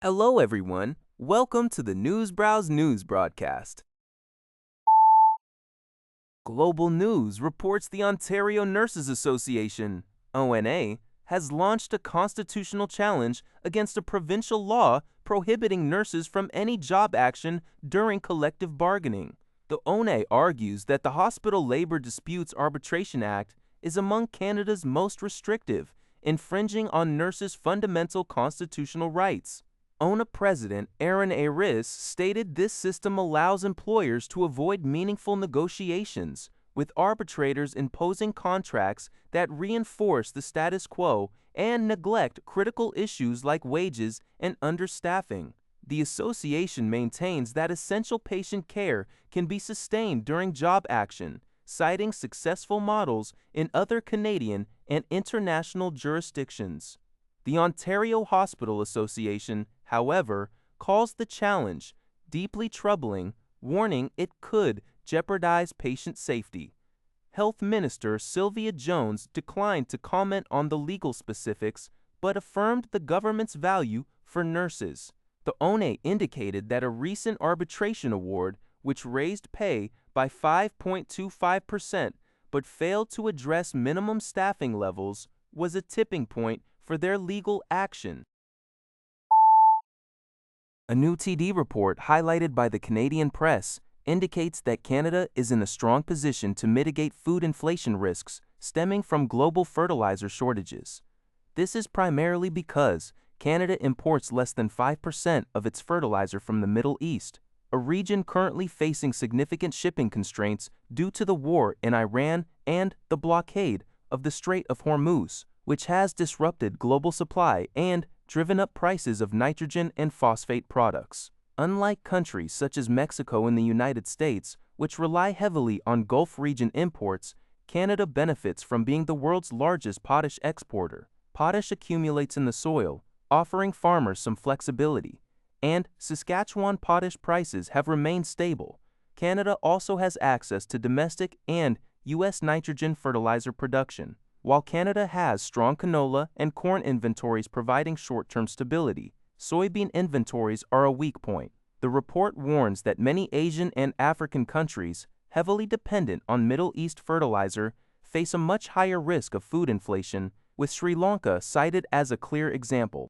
Hello, everyone. Welcome to the Newsbrowse News broadcast. Global News reports the Ontario Nurses Association, ONA, has launched a constitutional challenge against a provincial law prohibiting nurses from any job action during collective bargaining. The ONA argues that the Hospital Labor Disputes Arbitration Act is among Canada's most restrictive, infringing on nurses' fundamental constitutional rights. ONA President Aaron A. Riss stated this system allows employers to avoid meaningful negotiations, with arbitrators imposing contracts that reinforce the status quo and neglect critical issues like wages and understaffing. The association maintains that essential patient care can be sustained during job action, citing successful models in other Canadian and international jurisdictions. The Ontario Hospital Association, however, calls the challenge deeply troubling, warning it could jeopardize patient safety. Health Minister Sylvia Jones declined to comment on the legal specifics, but affirmed the government's value for nurses. The ONA indicated that a recent arbitration award, which raised pay by 5.25% but failed to address minimum staffing levels, was a tipping point for their legal action. A new TD report highlighted by the Canadian press indicates that Canada is in a strong position to mitigate food inflation risks stemming from global fertilizer shortages. This is primarily because Canada imports less than 5% of its fertilizer from the Middle East, a region currently facing significant shipping constraints due to the war in Iran and the blockade of the Strait of Hormuz, which has disrupted global supply and driven up prices of nitrogen and phosphate products. Unlike countries such as Mexico and the United States, which rely heavily on Gulf region imports, Canada benefits from being the world's largest potash exporter. Potash accumulates in the soil, offering farmers some flexibility, and Saskatchewan potash prices have remained stable. Canada also has access to domestic and U.S. nitrogen fertilizer production. While Canada has strong canola and corn inventories providing short-term stability, soybean inventories are a weak point. The report warns that many Asian and African countries, heavily dependent on Middle East fertilizer, face a much higher risk of food inflation, with Sri Lanka cited as a clear example.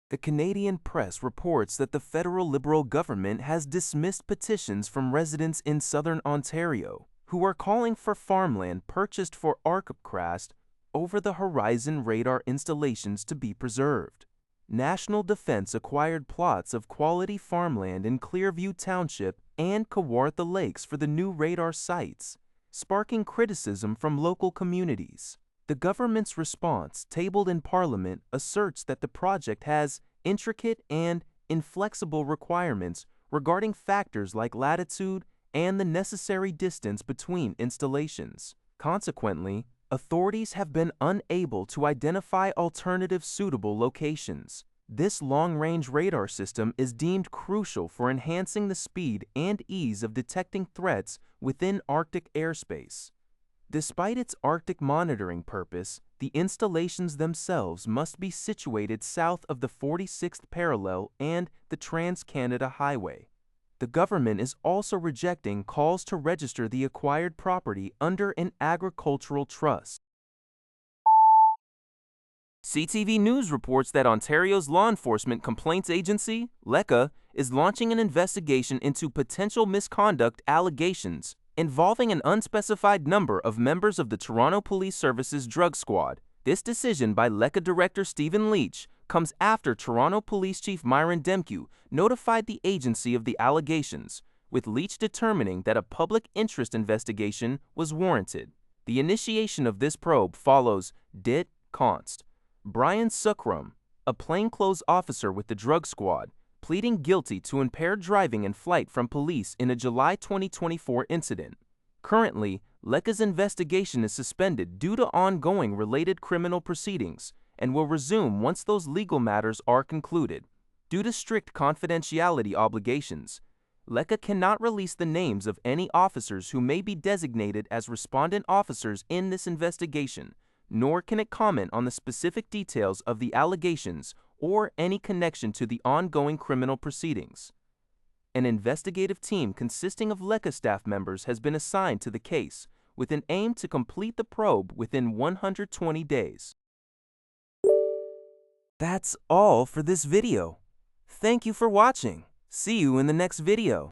The Canadian press reports that the federal Liberal government has dismissed petitions from residents in southern Ontario who are calling for farmland purchased for Arccraft over-the-horizon radar installations to be preserved. National Defence acquired plots of quality farmland in Clearview Township and Kawartha Lakes for the new radar sites, sparking criticism from local communities. The government's response, tabled in Parliament, asserts that the project has intricate and inflexible requirements regarding factors like latitude and the necessary distance between installations. Consequently, authorities have been unable to identify alternative suitable locations. This long-range radar system is deemed crucial for enhancing the speed and ease of detecting threats within Arctic airspace. Despite its Arctic monitoring purpose, the installations themselves must be situated south of the 46th parallel and the Trans-Canada Highway. The government is also rejecting calls to register the acquired property under an agricultural trust. CTV News reports that Ontario's Law Enforcement Complaints Agency, LECA, is launching an investigation into potential misconduct allegations involving an unspecified number of members of the Toronto Police Service's drug squad. This decision by LECA Director Stephen Leach comes after Toronto Police Chief Myron Demkew notified the agency of the allegations, with Leach determining that a public interest investigation was warranted. The initiation of this probe follows Det. Const. Brian Suckrum, a plainclothes officer with the drug squad, pleading guilty to impaired driving and flight from police in a July 2024 incident. Currently, LECA's investigation is suspended due to ongoing related criminal proceedings and will resume once those legal matters are concluded. Due to strict confidentiality obligations, LECA cannot release the names of any officers who may be designated as respondent officers in this investigation, nor can it comment on the specific details of the allegations or any connection to the ongoing criminal proceedings. An investigative team consisting of LECA staff members has been assigned to the case, with an aim to complete the probe within 120 days. That's all for this video. Thank you for watching. See you in the next video.